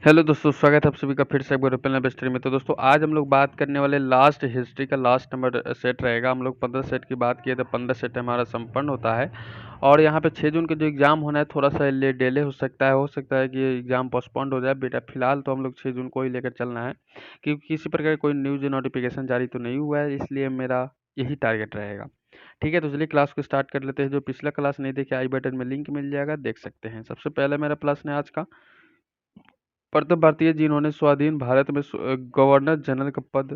Hello दोस्तों, स्वागत है आप सभी का फिर से एक बार ओपन लैब स्टडी में। तो दोस्तों आज हम लोग बात करने वाले लास्ट हिस्ट्री का लास्ट नंबर सेट रहेगा। हम लोग 15 सेट की बात किए तो 15 सेट हमारा संपन्न होता है। और यहाँ पे 6 जून को जो एग्ज़ाम होना है थोड़ा सा डिले हो सकता है कि ये एग्ज़ाम पोस्टपोन्ड हो जाए बेटा। फिलहाल तो हम लोग 6 जून को ही लेकर चलना है, क्योंकि किसी प्रकार कोई न्यूज़ नोटिफिकेशन जारी तो नहीं हुआ है, इसलिए मेरा यही टारगेट रहेगा। ठीक है, तो चलिए क्लास को स्टार्ट कर लेते हैं। जो पिछला क्लास नहीं देखे, आई बटन में लिंक मिल जाएगा, देख सकते हैं। सबसे पहले मेरा प्रश्न है आज का, प्रथम भारतीय जिन्होंने स्वाधीन भारत में गवर्नर जनरल का पद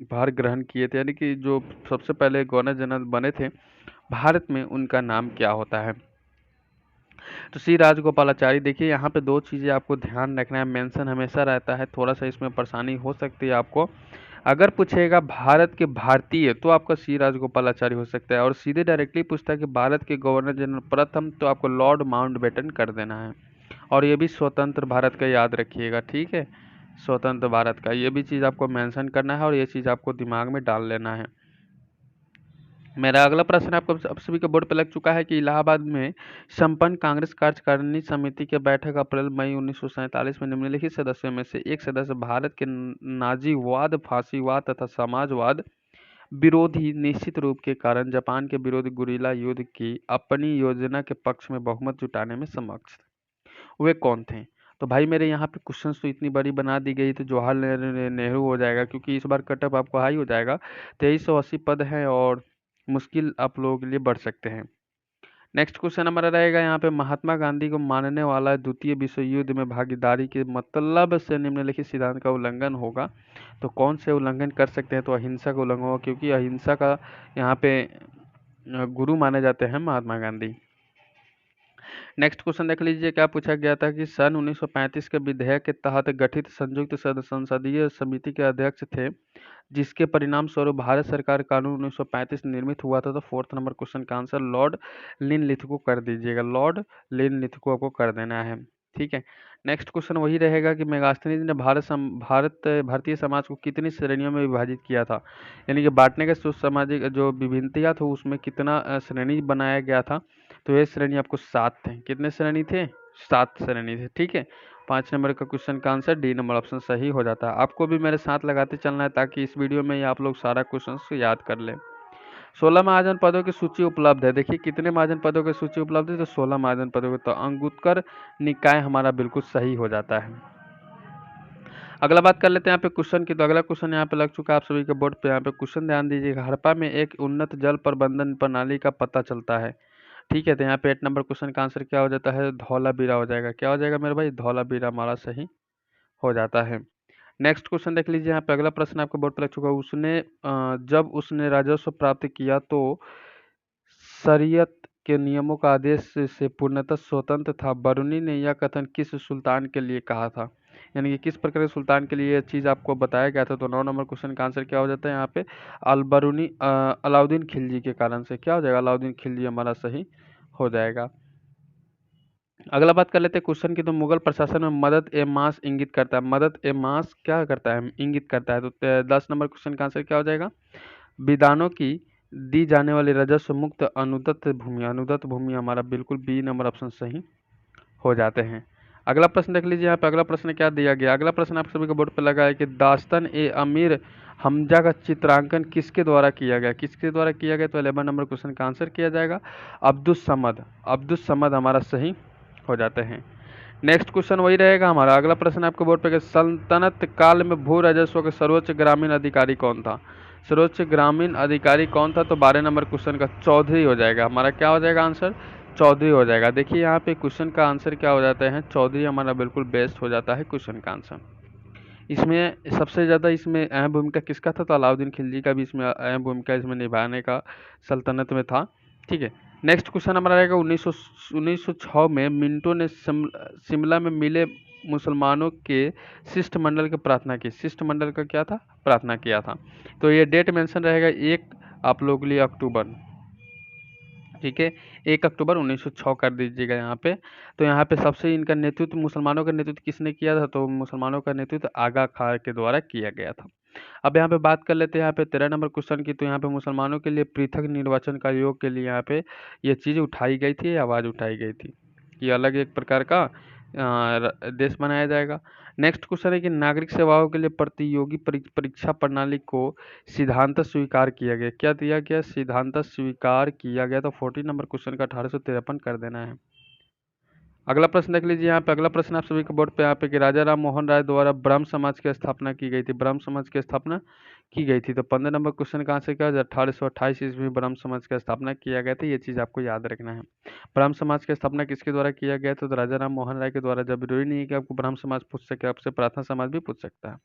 भार ग्रहण किए थे, यानी कि जो सबसे पहले गवर्नर जनरल बने थे भारत में, उनका नाम क्या होता है? तो सी राजगोपालाचारी। देखिए यहाँ पे दो चीज़ें आपको ध्यान रखना है, मेंशन हमेशा रहता है, थोड़ा सा इसमें परेशानी हो सकती है आपको। अगर पूछेगा भारत के भारतीय तो आपका सी राजगोपालाचारी हो सकता है, और सीधे डायरेक्टली पूछता है कि भारत के गवर्नर जनरल प्रथम, तो आपको लॉर्ड माउंटबेटन कर देना है। और ये भी स्वतंत्र भारत का याद रखिएगा, ठीक है। स्वतंत्र भारत का ये भी चीज़ आपको मेंशन करना है और ये चीज़ आपको दिमाग में डाल लेना है। मेरा अगला प्रश्न आपको आप सभी के बोर्ड पर लग चुका है कि इलाहाबाद में संपन्न कांग्रेस कार्यकारिणी समिति की बैठक अप्रैल मई 1947 में निम्नलिखित सदस्यों में से एक सदस्य भारत के नाजीवाद, फांसीवाद तथा समाजवाद विरोधी निश्चित रूप के कारण जापान के विरुद्ध गुरिल्ला युद्ध की अपनी योजना के पक्ष में बहुमत जुटाने में समक्ष वे कौन थे? तो भाई मेरे यहाँ पे क्वेश्चंस तो इतनी बड़ी बना दी गई तो जवाहरलाल नेहरू हो जाएगा, क्योंकि इस बार कटअप आपको हाई हो जाएगा। 2380 पद हैं और मुश्किल आप लोगों के लिए बढ़ सकते हैं। नेक्स्ट क्वेश्चन हमारा रहेगा यहाँ पे, महात्मा गांधी को मानने वाला द्वितीय विश्व युद्ध में भागीदारी के मतलब से निम्नलिखित सिद्धांत का उल्लंघन होगा। तो कौन से उल्लंघन कर सकते हैं? तो अहिंसा का उल्लंघन होगा, क्योंकि अहिंसा का यहाँ पे गुरु माने जाते हैं महात्मा गांधी। नेक्स्ट क्वेश्चन देख लीजिए, क्या पूछा गया था कि सन 1935 के विधेयक के तहत गठित संयुक्त संसदीय समिति के अध्यक्ष थे, जिसके परिणाम स्वरूप भारत सरकार कानून 1935 निर्मित हुआ था। तो फोर्थ नंबर क्वेश्चन का आंसर लॉर्ड लिनलिथ कर दीजिएगा, लॉर्ड लिनलिथ आपको कर देना है। ठीक है, नेक्स्ट क्वेश्चन वही रहेगा कि मेगास्थनीज ने भारतीय समाज को कितनी श्रेणियों में विभाजित किया था, यानी कि बांटने के सामाजिक जो विभिन्नता था उसमें कितना श्रेणी बनाया गया था। तो ये श्रेणी आपको 7 थे। कितने श्रेणी थे? 7 श्रेणी थे। ठीक है, 5 नंबर का क्वेश्चन का आंसर डी नंबर ऑप्शन सही हो जाता है। आपको भी मेरे साथ लगाते चलना है ताकि इस वीडियो में ही आप लोग सारा क्वेश्चन याद कर लें। 16 महाजन पदों की सूची उपलब्ध है। देखिए कितने महाजन पदों की सूची उपलब्ध है? तो 16 महाजन पदों की। तो अंगुत्तर निकाय हमारा बिल्कुल सही हो जाता है। अगला बात कर लेते हैं यहाँ पे क्वेश्चन की। तो अगला क्वेश्चन यहाँ पे लग चुका है आप सभी के बोर्ड पे। यहाँ पे क्वेश्चन ध्यान दीजिएगा, हड़प्पा में एक उन्नत जल प्रबंधन प्रणाली का पता चलता है। ठीक है, तो यहाँ पे 8 नंबर क्वेश्चन का आंसर क्या हो जाता है? धौलावीरा हो जाएगा। क्या हो जाएगा मेरे भाई? धौलावीरा हमारा सही हो जाता है। नेक्स्ट क्वेश्चन देख लीजिए, यहाँ पे अगला प्रश्न आपके बोर्ड पर लग चुका है। जब उसने राजस्व प्राप्त किया तो शरीयत के नियमों का आदेश से पूर्णतः स्वतंत्र था। बरूनी ने यह कथन किस सुल्तान के लिए कहा था, यानी कि किस प्रकार के सुल्तान के लिए यह चीज़ आपको बताया गया था? तो 9 नंबर क्वेश्चन का आंसर क्या हो जाता है यहाँ पे? अलबरूनी अलाउद्दीन खिलजी के कारण से। क्या हो जाएगा? अलाउद्दीन खिलजी हमारा सही हो जाएगा। अगला बात कर लेते हैं क्वेश्चन की। तो मुगल प्रशासन में मदद ए मास इंगित करता है। मदद ए मास क्या करता है? इंगित करता है। तो 10 नंबर क्वेश्चन का आंसर क्या हो जाएगा? विद्वानों की दी जाने वाली राजस्व मुक्त अनुदत्त भूमि। अनुदत्त भूमि हमारा बिल्कुल बी नंबर ऑप्शन सही हो जाते हैं। अगला प्रश्न देख लीजिए, यहाँ पे अगला प्रश्न क्या दिया गया। अगला प्रश्न आप सभी के बोर्ड पे लगा है कि दास्तान ए अमीर हमजा का चित्रांकन किसके द्वारा किया गया? किसके द्वारा किया गया? तो 11 नंबर क्वेश्चन का आंसर किया जाएगा अब्दुस समद। अब्दुस समद हमारा सही हो जाते हैं। नेक्स्ट क्वेश्चन वही रहेगा हमारा। अगला प्रश्न आपके बोर्ड पे कि सल्तनत काल में भू राजस्व के सर्वोच्च ग्रामीण अधिकारी कौन था? सर्वोच्च ग्रामीण अधिकारी कौन था? तो 12 नंबर क्वेश्चन का चौधरी हो जाएगा हमारा। क्या हो जाएगा आंसर? चौधरी हो जाएगा। देखिए यहाँ पे क्वेश्चन का आंसर क्या हो जाता है? चौधरी हमारा बिल्कुल बेस्ट हो जाता है क्वेश्चन का आंसर। इसमें सबसे ज़्यादा इसमें अहम भूमिका किसका था? तो अलाउद्दीन खिलजी का भी इसमें अहम भूमिका इसमें निभाने का सल्तनत में था। ठीक है, नेक्स्ट क्वेश्चन हमारा रहेगा 1906 में मिंटो ने शिमला में मिले मुसलमानों के शिष्टमंडल की प्रार्थना की। शिष्टमंडल का क्या था? प्रार्थना किया था। तो ये डेट मेंशन रहेगा 1 आप लोगों के लिए अक्टूबर। ठीक है, 1 अक्टूबर 1906 कर दीजिएगा यहाँ पे। तो यहाँ पे सबसे इनका नेतृत्व, मुसलमानों का नेतृत्व किसने किया था? तो मुसलमानों का नेतृत्व आगा खां के द्वारा किया गया था। अब यहाँ पे बात कर लेते हैं यहाँ पे 13 नंबर क्वेश्चन की। तो यहाँ पे मुसलमानों के लिए पृथक निर्वाचन का योग के लिए यहाँ पे ये चीज़ उठाई गई थी, आवाज़ उठाई गई थी कि अलग एक प्रकार का देश बनाया जाएगा। नेक्स्ट क्वेश्चन है कि नागरिक सेवाओं के लिए प्रतियोगी परीक्षा प्रणाली को सिद्धांत स्वीकार किया गया। क्या दिया गया? सिद्धांत स्वीकार किया गया। तो 14 नंबर क्वेश्चन का 1853 कर देना है। अगला प्रश्न देख लीजिए यहाँ पे। अगला प्रश्न आप सभी के बोर्ड पे यहाँ पे कि राजा राम मोहन राय द्वारा ब्रह्म समाज की स्थापना की गई थी। ब्रह्म समाज की स्थापना की गई थी। तो 15 नंबर क्वेश्चन कहाँ से क्या? 1828 ईस्वी में ब्रह्म समाज की स्थापना किया गया था। ये चीज़ आपको याद रखना है। ब्रह्म समाज की स्थापना किसके द्वारा किया गया था? तो राजा राम मोहन राय के द्वारा। जरूरी नहीं है कि आपको ब्रह्म समाज पूछ सके, आपसे प्रार्थना समाज भी पूछ सकता है।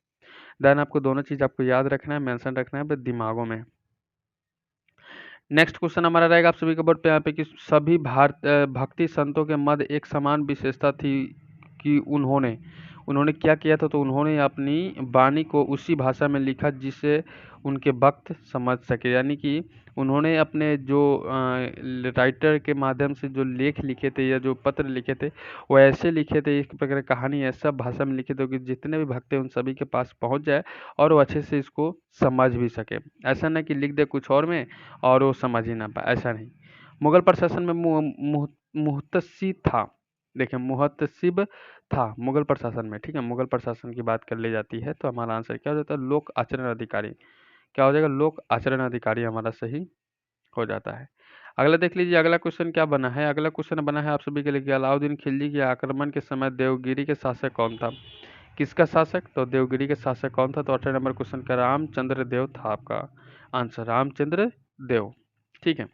देन आपको दोनों चीज़ आपको याद रखना है, मेंशन रखना है दिमागों में। नेक्स्ट क्वेश्चन हमारा रहेगा आप सभी के बोर्ड पे यहाँ पे कि सभी भक्ति संतों के मध्य एक समान विशेषता थी कि उन्होंने उन्होंने क्या किया था? तो उन्होंने अपनी वाणी को उसी भाषा में लिखा जिसे उनके भक्त समझ सके। यानी कि उन्होंने अपने जो राइटर के माध्यम से जो लेख लिखे थे या जो पत्र लिखे थे वो ऐसे लिखे थे, एक प्रकार कहानी ऐसा भाषा में लिखे थे कि जितने भी भक्त हैं उन सभी के पास पहुंच जाए और वो अच्छे से इसको समझ भी सके। ऐसा ना कि लिख दे कुछ और में और वो समझ ही ना पाए, ऐसा नहीं। मुगल प्रशासन में मुहतसिब था। देखिए मुहतसिब था मुगल प्रशासन में, ठीक है। मुगल प्रशासन की बात कर ली जाती है तो हमारा आंसर क्या हो जाता है? लोक आचरण अधिकारी। क्या हो जाएगा? लोक आचरण अधिकारी हमारा सही हो जाता है। अगला देख लीजिए, अगला क्वेश्चन क्या बना है। अगला क्वेश्चन बना है आप सभी के लिए कि अलाउद्दीन खिलजी के आक्रमण के समय देवगिरी के शासक कौन था? किसका शासक? तो देवगिरी के शासक कौन था? तो 18 नंबर क्वेश्चन का रामचंद्र देव था आपका आंसर, रामचंद्र देव। ठीक है।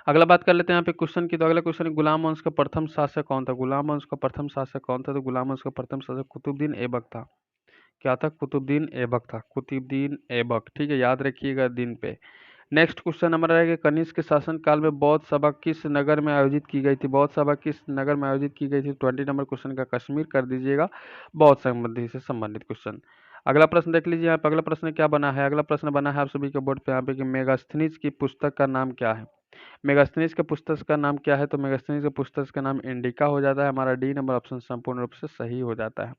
अगला बात कर लेते हैं यहाँ पे क्वेश्चन की। तो अगला क्वेश्चन है गुलाम वंश का प्रथम शासक कौन था? गुलाम वंश का प्रथम शासक कौन था? तो गुलाम वंश का प्रथम शासक कुतुबुद्दीन ऐबक था। क्या था? कुतुबुद्दीन ऐबक था, कुतुबुद्दीन ऐबक। ठीक है, याद रखिएगा दिन पे। नेक्स्ट क्वेश्चन हमारा रहेगा कनिष्क के शासन काल में बौद्ध सभा किस नगर में आयोजित की गई थी? बौद्ध सभा किस नगर में आयोजित की गई थी? 20 नंबर क्वेश्चन का कश्मीर कर दीजिएगा, बौद्ध संबंधी से संबंधित क्वेश्चन। अगला प्रश्न देख लीजिए यहाँ पे। अगला प्रश्न क्या बना है? अगला प्रश्न बना है आप सभी के बोर्ड पे यहाँ पे कि मेगास्थनीज की पुस्तक का नाम क्या है? मेगास्थनीज के पुस्तक का नाम क्या है? तो मेगास्थनीज के पुस्तक का नाम इंडिका हो जाता है। हमारा डी नंबर ऑप्शन संपूर्ण रूप से सही हो जाता है।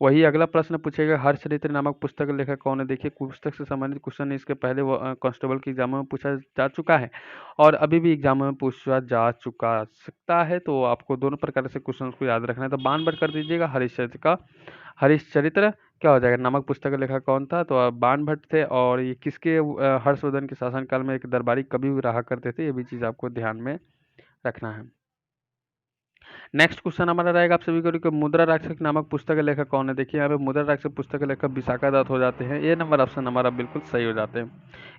वही अगला प्रश्न पूछेगा हरचरित्र नामक पुस्तक का लेखक कौन है? देखिए पुस्तक से संबंधित क्वेश्चन इसके पहले कांस्टेबल के एग्जामों में पूछा जा चुका है और अभी भी एग्जामों में पूछा जा चुका सकता है। तो आपको दोनों प्रकार से क्वेश्चन को याद रखना है। तो बाण भट्ट कर दीजिएगा। हरिश्चरित्र क्या हो जाएगा? नामक पुस्तक का लेखक कौन था? तो बाण भट्ट थे। और ये किसके हर्षवर्धन के शासनकाल में एक दरबारी कवि रहा करते थे, ये भी चीज आपको ध्यान में रखना है। नेक्स्ट क्वेश्चन हमारा रहेगा आप सभी को कि मुद्रा राक्षस नामक पुस्तक के लेखक कौन है? देखिए यहाँ पे मुद्रा राक्षस पुस्तक के लेखक विशाखा दत्त हो जाते हैं। ये नंबर ऑप्शन हमारा बिल्कुल सही हो जाते हैं।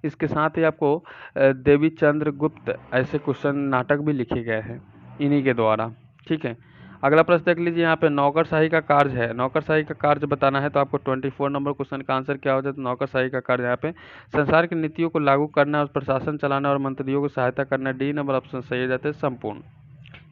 इसके साथ ही आपको देवी चंद्र गुप्त ऐसे क्वेश्चन नाटक भी लिखे गए हैं इन्हीं के द्वारा। ठीक है। अगला प्रश्न देख लीजिए यहाँ पे नौकरशाही का कार्य है। नौकरशाही का कार्य बताना है तो आपको 24 नंबर क्वेश्चन का आंसर क्या हो जाए? तो नौकरशाही का कार्य यहाँ पे संसार की नीतियों को लागू करना और प्रशासन चलाना और मंत्रियों को सहायता करना। डी नंबर ऑप्शन सही हो जाते हैं संपूर्ण।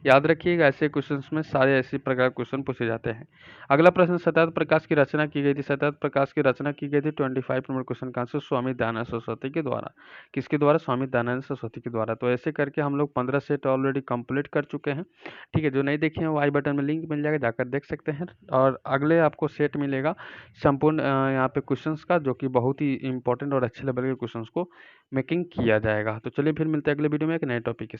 याद रखिएगा ऐसे क्वेश्चंस में सारे ऐसी प्रकार क्वेश्चन पूछे जाते हैं। अगला प्रश्न सत्यार्थ प्रकाश की रचना की गई थी। सत्यार्थ प्रकाश की रचना की गई थी 25 नंबर क्वेश्चन का आंसर स्वामी दयानंद सरस्वती के द्वारा। किसके द्वारा? स्वामी दयानंद सरस्वती के द्वारा। तो ऐसे करके हम लोग 15 सेट ऑलरेडी कंप्लीट कर चुके हैं। ठीक है, जो नहीं देखे हैं वो आई बटन में लिंक मिल जाएगा, जाकर देख सकते हैं। और अगले आपको सेट मिलेगा संपूर्ण यहाँ पे क्वेश्चन का, जो कि बहुत ही इंपॉर्टेंट और अच्छे लेवल के क्वेश्चन को मेकिंग किया जाएगा। तो चलिए फिर मिलते हैं अगले वीडियो में एक नए टॉपिक के